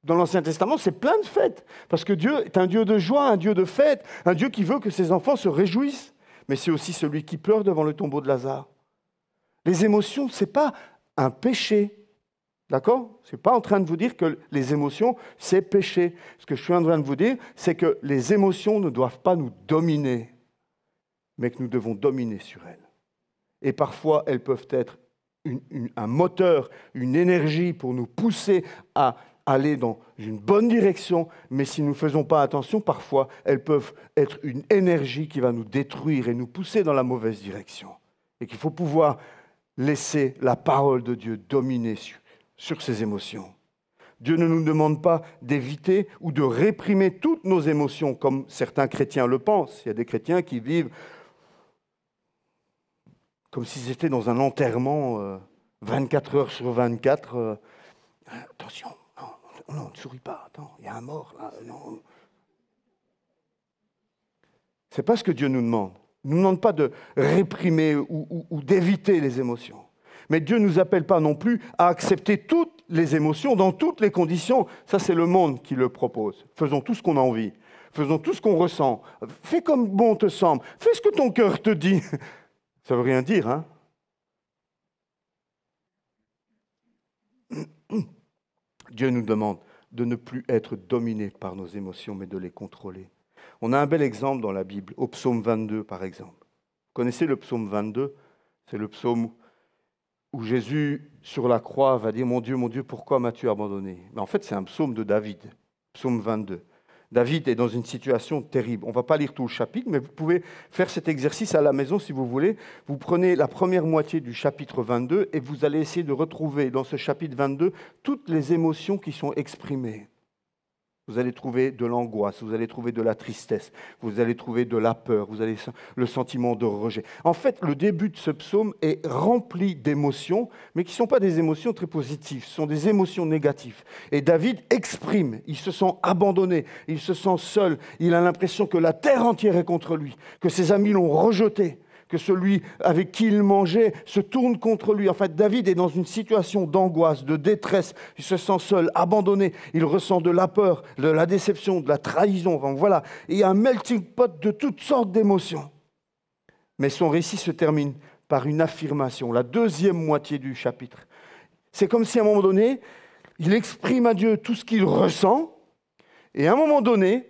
S1: Dans l'Ancien Testament, c'est plein de fêtes. Parce que Dieu est un Dieu de joie, un Dieu de fêtes, un Dieu qui veut que ses enfants se réjouissent. Mais c'est aussi celui qui pleure devant le tombeau de Lazare. Les émotions, ce n'est pas un péché. D'accord? Je ne suis pas en train de vous dire que les émotions, c'est péché. Ce que je suis en train de vous dire, c'est que les émotions ne doivent pas nous dominer, mais que nous devons dominer sur elles. Et parfois, elles peuvent être un moteur, une énergie pour nous pousser à aller dans une bonne direction, mais si nous ne faisons pas attention, parfois, elles peuvent être une énergie qui va nous détruire et nous pousser dans la mauvaise direction. Et qu'il faut pouvoir laisser la parole de Dieu dominer sur ces émotions. Dieu ne nous demande pas d'éviter ou de réprimer toutes nos émotions, comme certains chrétiens le pensent. Il y a des chrétiens qui vivent comme s'ils étaient dans un enterrement 24 heures sur 24. Attention, non, ne souris pas, attends, il y a un mort là, non. Ce n'est pas ce que Dieu nous demande. Il ne nous demande pas de réprimer ou d'éviter les émotions. Mais Dieu ne nous appelle pas non plus à accepter toutes les émotions, dans toutes les conditions. Ça, c'est le monde qui le propose. Faisons tout ce qu'on a envie. Faisons tout ce qu'on ressent. Fais comme bon te semble. Fais ce que ton cœur te dit. Ça ne veut rien dire, hein? Dieu nous demande de ne plus être dominés par nos émotions, mais de les contrôler. On a un bel exemple dans la Bible, au psaume 22 par exemple. Vous connaissez le psaume 22? C'est le psaume où Jésus, sur la croix, va dire « Mon Dieu, pourquoi m'as-tu abandonné ?» Mais en fait, c'est un psaume de David, psaume 22. David est dans une situation terrible. On ne va pas lire tout le chapitre, mais vous pouvez faire cet exercice à la maison si vous voulez. Vous prenez la première moitié du chapitre 22 et vous allez essayer de retrouver dans ce chapitre 22 toutes les émotions qui sont exprimées. Vous allez trouver de l'angoisse, vous allez trouver de la tristesse, vous allez trouver de la peur, vous allez le sentiment de rejet. En fait, le début de ce psaume est rempli d'émotions, mais qui ne sont pas des émotions très positives, ce sont des émotions négatives. Et David exprime, il se sent abandonné, il se sent seul, il a l'impression que la terre entière est contre lui, que ses amis l'ont rejeté, que celui avec qui il mangeait se tourne contre lui. En fait, David est dans une situation d'angoisse, de détresse. Il se sent seul, abandonné. Il ressent de la peur, de la déception, de la trahison. Enfin, voilà. Et il y a un melting pot de toutes sortes d'émotions. Mais son récit se termine par une affirmation, la deuxième moitié du chapitre. C'est comme si à un moment donné, il exprime à Dieu tout ce qu'il ressent. Et à un moment donné,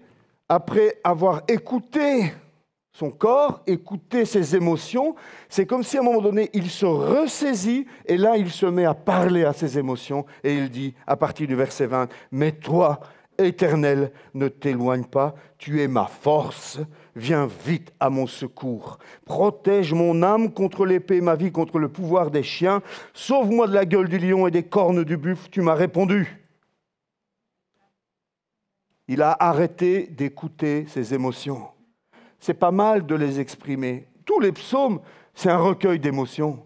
S1: après avoir écouté son corps, écouter ses émotions, c'est comme si à un moment donné, il se ressaisit et là, il se met à parler à ses émotions et il dit, à partir du verset 20, « Mais toi, Éternel, ne t'éloigne pas, tu es ma force, viens vite à mon secours. Protège mon âme contre l'épée, ma vie contre le pouvoir des chiens. Sauve-moi de la gueule du lion et des cornes du buffle, tu m'as répondu. » Il a arrêté d'écouter ses émotions. C'est pas mal de les exprimer. Tous les psaumes, c'est un recueil d'émotions.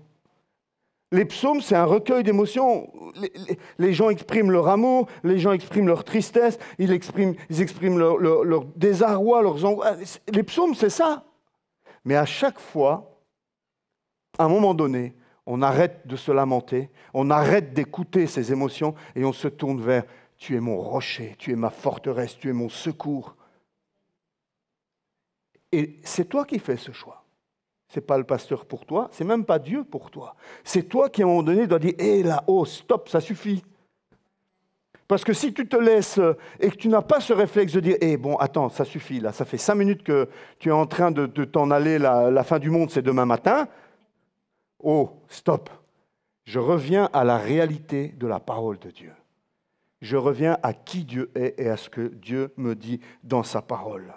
S1: Les psaumes, c'est un recueil d'émotions. Les gens expriment leur amour, les gens expriment leur tristesse, ils expriment leur désarroi, leurs angoisses. Les psaumes, c'est ça. Mais à chaque fois, à un moment donné, on arrête de se lamenter, on arrête d'écouter ces émotions et on se tourne vers « Tu es mon rocher, tu es ma forteresse, tu es mon secours ». Et c'est toi qui fais ce choix. Ce n'est pas le pasteur pour toi, c'est même pas Dieu pour toi. C'est toi qui, à un moment donné, dois dire « Hé là, oh, stop, ça suffit ». Parce que si tu te laisses et que tu n'as pas ce réflexe de dire « Hé, bon, attends, ça suffit, là, ça fait 5 minutes que tu es en train de t'en aller, la fin du monde, c'est demain matin. Oh, stop. Je reviens à la réalité de la parole de Dieu. Je reviens à qui Dieu est et à ce que Dieu me dit dans sa parole.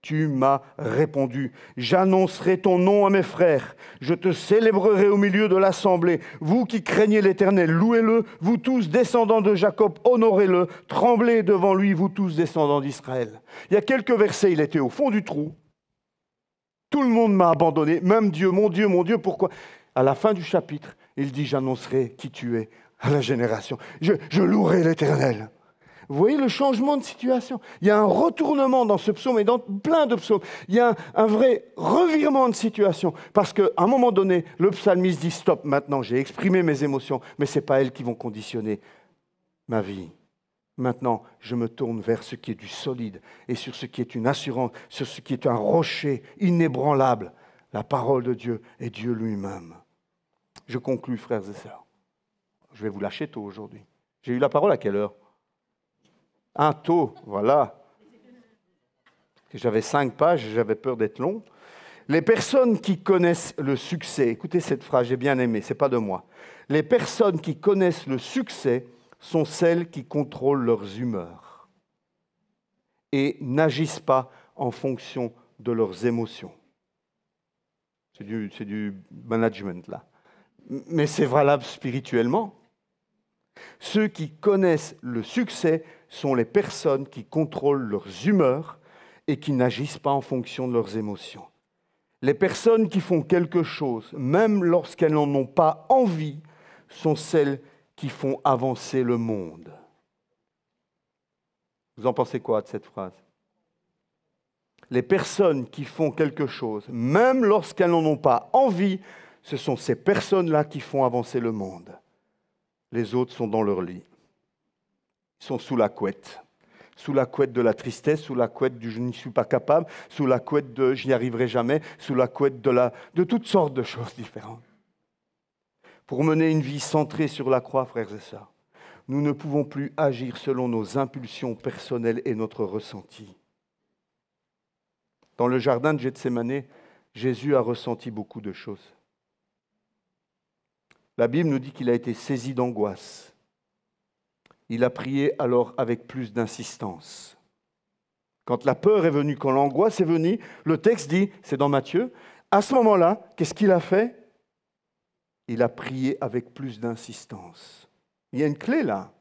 S1: Tu m'as répondu. J'annoncerai ton nom à mes frères. Je te célébrerai au milieu de l'assemblée. Vous qui craignez l'Éternel, louez-le. Vous tous, descendants de Jacob, honorez-le. Tremblez devant lui, vous tous, descendants d'Israël. Il y a quelques versets, il était au fond du trou. Tout le monde m'a abandonné, même Dieu, mon Dieu, pourquoi? À la fin du chapitre, il dit, j'annoncerai qui tu es à la génération. Je louerai l'Éternel. Vous voyez le changement de situation. Il y a un retournement dans ce psaume et dans plein de psaumes. Il y a un vrai revirement de situation. Parce qu'à un moment donné, le psalmiste dit « Stop, maintenant j'ai exprimé mes émotions, mais ce n'est pas elles qui vont conditionner ma vie. Maintenant, je me tourne vers ce qui est du solide et sur ce qui est une assurance, sur ce qui est un rocher inébranlable, la parole de Dieu et Dieu lui-même. » Je conclus, frères et sœurs. Je vais vous lâcher tôt aujourd'hui. J'ai eu la parole à quelle heure? Un tôt, voilà. J'avais 5 pages, j'avais peur d'être long. Les personnes qui connaissent le succès, écoutez cette phrase, j'ai bien aimé, ce n'est pas de moi. Les personnes qui connaissent le succès sont celles qui contrôlent leurs humeurs et n'agissent pas en fonction de leurs émotions. C'est du management là. Mais c'est valable spirituellement. Ceux qui connaissent le succès sont les personnes qui contrôlent leurs humeurs et qui n'agissent pas en fonction de leurs émotions. Les personnes qui font quelque chose, même lorsqu'elles n'en ont pas envie, sont celles qui font avancer le monde. Vous en pensez quoi de cette phrase? Les personnes qui font quelque chose, même lorsqu'elles n'en ont pas envie, ce sont ces personnes-là qui font avancer le monde. les autres sont dans leur lit. Ils sont sous la couette de la tristesse, sous la couette du « je n'y suis pas capable », sous la couette de « je n'y arriverai jamais », sous la couette de toutes sortes de choses différentes. Pour mener une vie centrée sur la croix, frères et sœurs, nous ne pouvons plus agir selon nos impulsions personnelles et notre ressenti. Dans le jardin de Gethsémani, Jésus a ressenti beaucoup de choses. La Bible nous dit qu'il a été saisi d'angoisse. Il a prié alors avec plus d'insistance. Quand la peur est venue, quand l'angoisse est venue, le texte dit, c'est dans Matthieu, à ce moment-là, qu'est-ce qu'il a fait? Il a prié avec plus d'insistance. Il y a une clé là.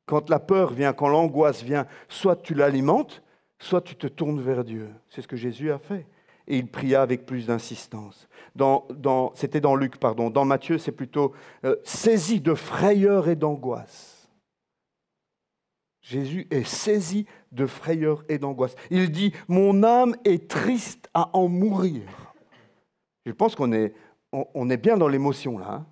S1: Quand la peur vient, quand l'angoisse vient, soit tu l'alimentes, soit tu te tournes vers Dieu. C'est ce que Jésus a fait. Et il pria avec plus d'insistance. C'était dans Luc, pardon. Dans Matthieu, c'est plutôt saisi de frayeur et d'angoisse. Jésus est saisi de frayeur et d'angoisse. Il dit, mon âme est triste à en mourir. Je pense qu'on est bien dans l'émotion là.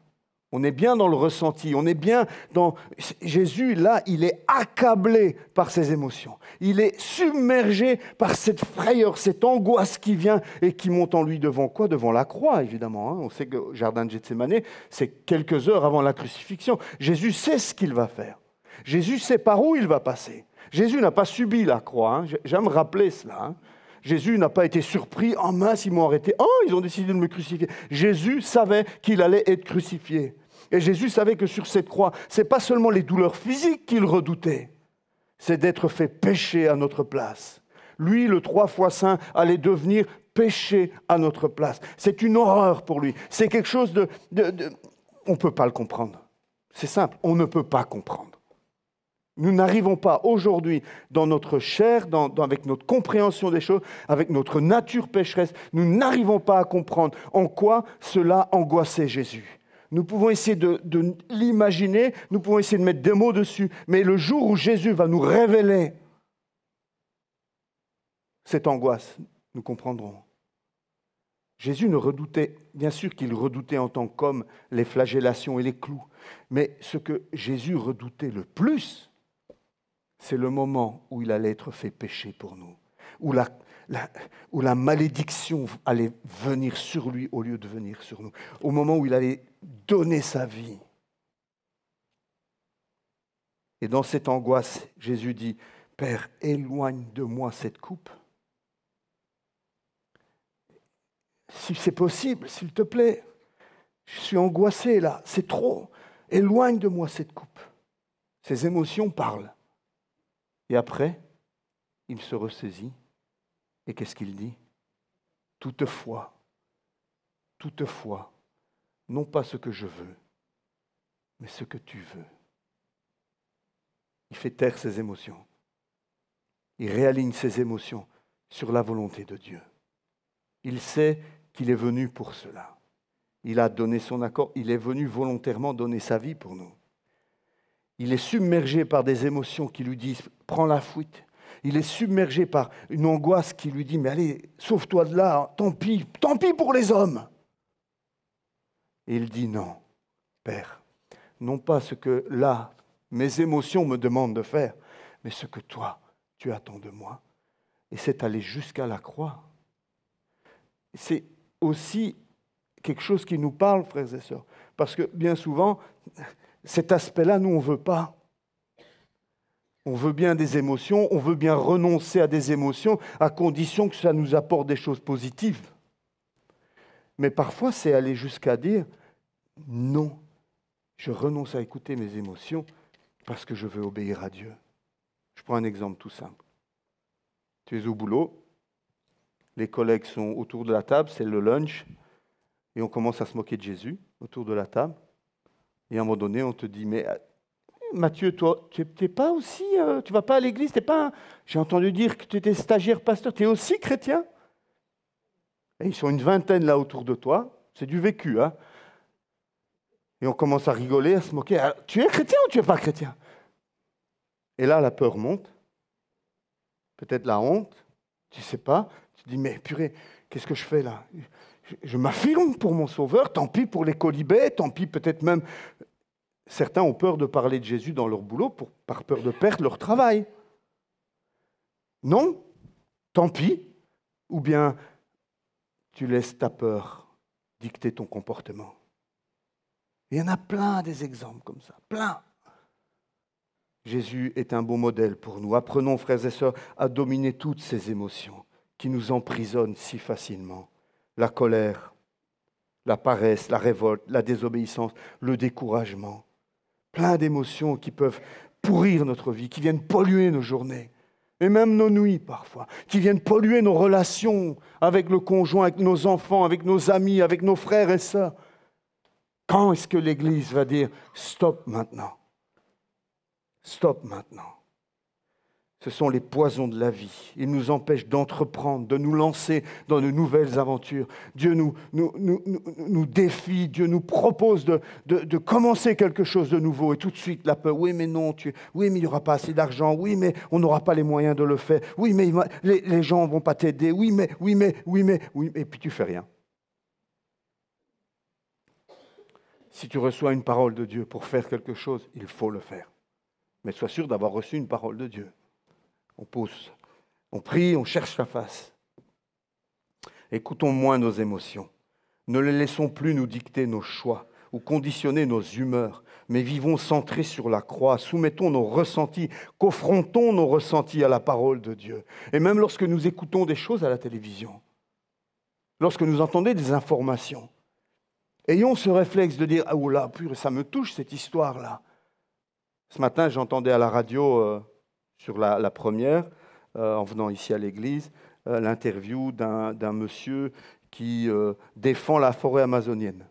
S1: On est bien dans le ressenti, on est bien dans... Jésus, là, il est accablé par ses émotions. Il est submergé par cette frayeur, cette angoisse qui vient et qui monte en lui devant quoi? Devant la croix, évidemment. On sait que le jardin de Gethsémani, c'est quelques heures avant la crucifixion. Jésus sait ce qu'il va faire. Jésus sait par où il va passer. Jésus n'a pas subi la croix. J'aime rappeler cela. Jésus n'a pas été surpris. « Oh mince, ils m'ont arrêté. Oh, ils ont décidé de me crucifier. » Jésus savait qu'il allait être crucifié. Et Jésus savait que sur cette croix, ce n'est pas seulement les douleurs physiques qu'il redoutait, c'est d'être fait pécher à notre place. Lui, le 3 fois saint, allait devenir péché à notre place. C'est une horreur pour lui. C'est quelque chose de... On ne peut pas le comprendre. C'est simple, on ne peut pas comprendre. Nous n'arrivons pas aujourd'hui, dans notre chair, avec notre compréhension des choses, avec notre nature pécheresse, nous n'arrivons pas à comprendre en quoi cela angoissait Jésus. Nous pouvons essayer de l'imaginer, nous pouvons essayer de mettre des mots dessus, mais le jour où Jésus va nous révéler cette angoisse, nous comprendrons. Jésus ne redoutait, bien sûr qu'il redoutait en tant qu'homme les flagellations et les clous, mais ce que Jésus redoutait le plus, c'est le moment où il allait être fait pécher pour nous, où la malédiction allait venir sur lui au lieu de venir sur nous, au moment où il allait donner sa vie. Et dans cette angoisse, Jésus dit, « Père, éloigne de moi cette coupe. Si c'est possible, s'il te plaît, je suis angoissé là, c'est trop. Éloigne de moi cette coupe. » Ces émotions parlent. Et après, il se ressaisit. Et qu'est-ce qu'il dit? Toutefois, non pas ce que je veux, mais ce que tu veux. Il fait taire ses émotions. Il réaligne ses émotions sur la volonté de Dieu. Il sait qu'il est venu pour cela. Il a donné son accord. Il est venu volontairement donner sa vie pour nous. Il est submergé par des émotions qui lui disent « prends la fuite ». Il est submergé par une angoisse qui lui dit « mais allez, sauve-toi de là, tant pis pour les hommes ». Et il dit « non, Père, non pas ce que là, mes émotions me demandent de faire, mais ce que toi, tu attends de moi. » Et c'est aller jusqu'à la croix. C'est aussi quelque chose qui nous parle, frères et sœurs, parce que bien souvent, cet aspect-là, nous, on ne veut pas. On veut bien des émotions, on veut bien renoncer à des émotions, à condition que ça nous apporte des choses positives. Mais parfois, c'est aller jusqu'à dire, non, je renonce à écouter mes émotions parce que je veux obéir à Dieu. Je prends un exemple tout simple. Tu es au boulot, les collègues sont autour de la table, c'est le lunch, et on commence à se moquer de Jésus autour de la table. Et à un moment donné, on te dit, mais Mathieu, toi, tu n'es pas aussi, tu ne vas pas à l'église, t'es pas. J'ai entendu dire que tu étais stagiaire pasteur, tu es aussi chrétien? Et ils sont une vingtaine là autour de toi, c'est du vécu, hein. Et on commence à rigoler, à se moquer. Alors, tu es chrétien ou tu n'es pas chrétien? Et là, la peur monte, peut-être la honte, tu ne sais pas. Tu te dis, mais purée, qu'est-ce que je fais là? Je m'affirme pour mon sauveur, tant pis pour les colibets, tant pis peut-être même certains ont peur de parler de Jésus dans leur boulot par peur de perdre leur travail. Non, tant pis. Ou bien tu laisses ta peur dicter ton comportement. Il y en a plein des exemples comme ça, plein. Jésus est un beau modèle pour nous. Apprenons, frères et sœurs, à dominer toutes ces émotions qui nous emprisonnent si facilement. La colère, la paresse, la révolte, la désobéissance, le découragement. Plein d'émotions qui peuvent pourrir notre vie, qui viennent polluer nos journées, et même nos nuits parfois, qui viennent polluer nos relations avec le conjoint, avec nos enfants, avec nos amis, avec nos frères et sœurs. Quand est-ce que l'Église va dire « stop maintenant » ? Stop maintenant. Ce sont les poisons de la vie. Ils nous empêchent d'entreprendre, de nous lancer dans de nouvelles aventures. Dieu nous défie, Dieu nous propose de commencer quelque chose de nouveau. Et tout de suite, la peur, oui mais non, oui mais il n'y aura pas assez d'argent, oui mais on n'aura pas les moyens de le faire, oui mais les gens ne vont pas t'aider, oui mais, et puis tu fais rien. Si tu reçois une parole de Dieu pour faire quelque chose, il faut le faire. Mais sois sûr d'avoir reçu une parole de Dieu. On pousse, on prie, on cherche sa face. Écoutons moins nos émotions. Ne les laissons plus nous dicter nos choix ou conditionner nos humeurs, mais vivons centrés sur la croix. Soumettons nos ressentis, confrontons nos ressentis à la parole de Dieu. Et même lorsque nous écoutons des choses à la télévision, lorsque nous entendons des informations, ayons ce réflexe de dire « Ah oh là, purée, ça me touche cette histoire-là ». Ce matin, j'entendais à la radio, sur la première, en venant ici à l'église, l'interview d'un monsieur qui défend la forêt amazonienne.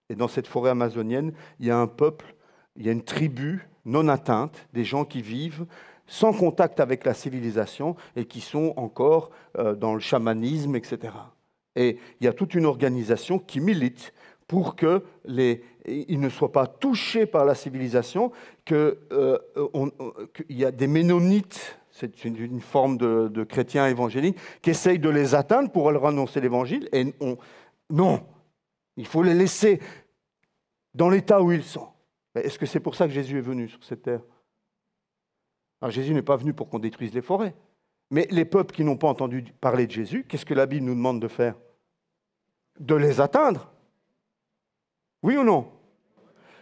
S1: Et dans cette forêt amazonienne, il y a un peuple, il y a une tribu non atteinte, des gens qui vivent sans contact avec la civilisation et qui sont encore dans le chamanisme, etc. Et il y a toute une organisation qui milite pour qu'ils ne soient pas touchés par la civilisation, qu'il y a des Ménonites, c'est une forme de chrétiens évangéliques, qui essayent de les atteindre pour leur annoncer l'évangile. Et non, il faut les laisser dans l'état où ils sont. Mais est-ce que c'est pour ça que Jésus est venu sur cette terre ? Alors Jésus n'est pas venu pour qu'on détruise les forêts. Mais les peuples qui n'ont pas entendu parler de Jésus, qu'est-ce que la Bible nous demande de faire ? De les atteindre. Oui ou non ?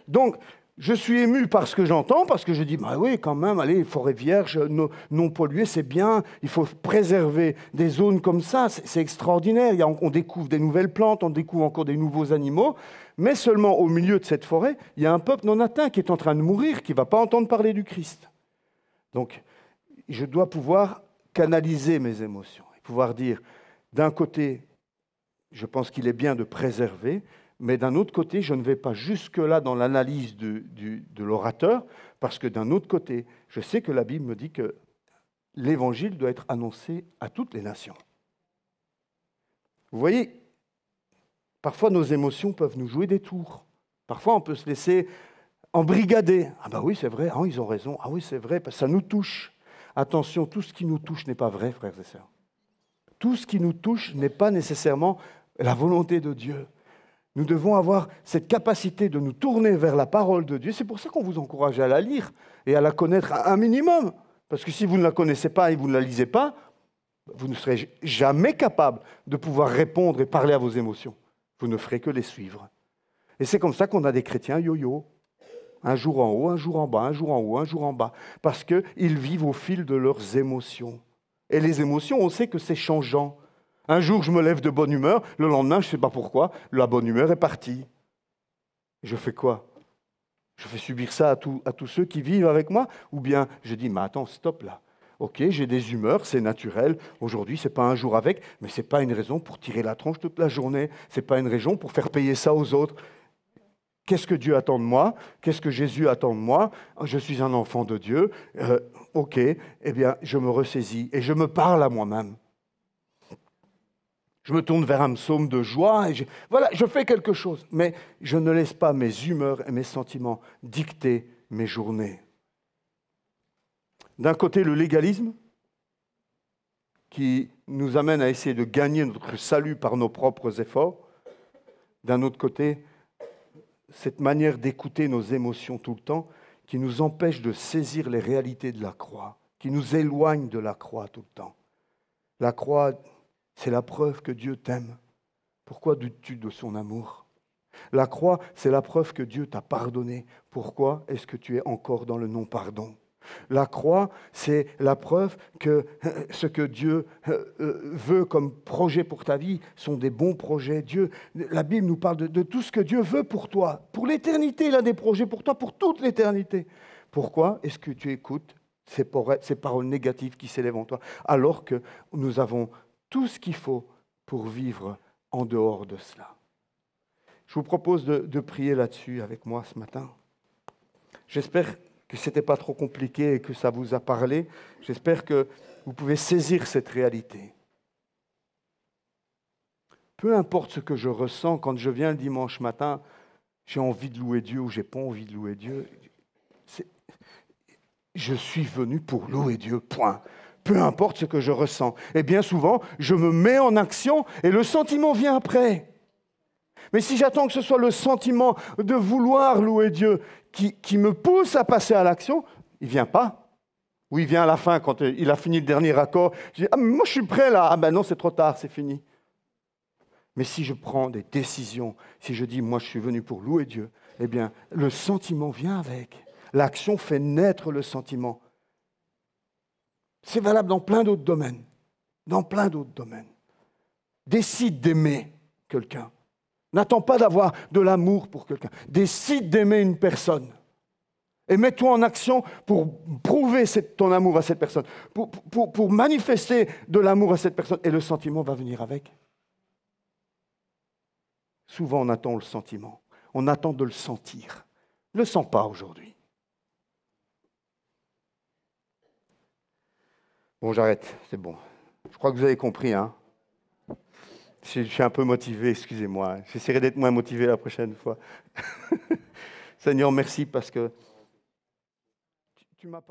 S1: Donc, je suis ému par ce que j'entends, parce que je dis, bah oui, quand même, allez, forêt vierge, non polluée, c'est bien, il faut préserver des zones comme ça, c'est extraordinaire. On découvre des nouvelles plantes, on découvre encore des nouveaux animaux, mais seulement au milieu de cette forêt, il y a un peuple non atteint qui est en train de mourir, qui ne va pas entendre parler du Christ. Donc, je dois pouvoir canaliser mes émotions, et pouvoir dire, d'un côté, je pense qu'il est bien de préserver, mais d'un autre côté, je ne vais pas jusque-là dans l'analyse de l'orateur, parce que d'un autre côté, je sais que la Bible me dit que l'Évangile doit être annoncé à toutes les nations. Vous voyez, parfois nos émotions peuvent nous jouer des tours. Parfois, on peut se laisser embrigader. Ah ben oui, c'est vrai, ah, ils ont raison, ah oui, c'est vrai, parce que ça nous touche. Attention, tout ce qui nous touche n'est pas vrai, frères et sœurs. Tout ce qui nous touche n'est pas nécessairement la volonté de Dieu. Nous devons avoir cette capacité de nous tourner vers la parole de Dieu. C'est pour ça qu'on vous encourage à la lire et à la connaître un minimum. Parce que si vous ne la connaissez pas et vous ne la lisez pas, vous ne serez jamais capable de pouvoir répondre et parler à vos émotions. Vous ne ferez que les suivre. Et c'est comme ça qu'on a des chrétiens yo-yo. Un jour en haut, un jour en bas, un jour en haut, un jour en bas. Parce qu'ils vivent au fil de leurs émotions. Et les émotions, on sait que c'est changeant. Un jour, je me lève de bonne humeur, le lendemain, je ne sais pas pourquoi, la bonne humeur est partie. Je fais quoi ? Je fais subir ça à tous ceux qui vivent avec moi ? Ou bien je dis, mais attends, stop là. Ok, j'ai des humeurs, c'est naturel. Aujourd'hui, ce n'est pas un jour avec, mais ce n'est pas une raison pour tirer la tronche toute la journée. Ce n'est pas une raison pour faire payer ça aux autres. Qu'est-ce que Dieu attend de moi ? Qu'est-ce que Jésus attend de moi ? Je suis un enfant de Dieu. Ok, eh bien, je me ressaisis et je me parle à moi-même. Je me tourne vers un psaume de joie et je fais quelque chose. Mais je ne laisse pas mes humeurs et mes sentiments dicter mes journées. D'un côté, le légalisme qui nous amène à essayer de gagner notre salut par nos propres efforts. D'un autre côté, cette manière d'écouter nos émotions tout le temps qui nous empêche de saisir les réalités de la croix, qui nous éloigne de la croix tout le temps. La croix, c'est la preuve que Dieu t'aime. Pourquoi doutes-tu de son amour? La croix, c'est la preuve que Dieu t'a pardonné. Pourquoi est-ce que tu es encore dans le non-pardon? La croix, c'est la preuve que ce que Dieu veut comme projet pour ta vie sont des bons projets. La Bible nous parle de tout ce que Dieu veut pour toi. Pour l'éternité, il a des projets pour toi, pour toute l'éternité. Pourquoi est-ce que tu écoutes ces paroles négatives qui s'élèvent en toi, alors que nous avons tout ce qu'il faut pour vivre en dehors de cela? Je vous propose de prier là-dessus avec moi ce matin. J'espère que ce n'était pas trop compliqué et que ça vous a parlé. J'espère que vous pouvez saisir cette réalité. Peu importe ce que je ressens quand je viens le dimanche matin, j'ai envie de louer Dieu ou j'ai pas envie de louer Dieu. Je suis venu pour louer Dieu, point. Peu importe ce que je ressens. Et bien souvent, je me mets en action et le sentiment vient après. Mais si j'attends que ce soit le sentiment de vouloir louer Dieu qui me pousse à passer à l'action, il ne vient pas. Ou il vient à la fin, quand il a fini le dernier accord. Je dis, ah, mais moi je suis prêt là. Ah ben non, c'est trop tard, c'est fini. Mais si je prends des décisions, si je dis, moi je suis venu pour louer Dieu, eh bien, le sentiment vient avec. L'action fait naître le sentiment. C'est valable dans plein d'autres domaines. Dans plein d'autres domaines. Décide d'aimer quelqu'un. N'attends pas d'avoir de l'amour pour quelqu'un. Décide d'aimer une personne. Et mets-toi en action pour prouver ton amour à cette personne, pour manifester de l'amour à cette personne. Et le sentiment va venir avec. Souvent, on attend le sentiment. On attend de le sentir. Ne le sens pas aujourd'hui. Bon, j'arrête. C'est bon. Je crois que vous avez compris, hein. Je suis un peu motivé, excusez-moi. J'essaierai d'être moins motivé la prochaine fois. Seigneur, merci parce que tu m'as parlé.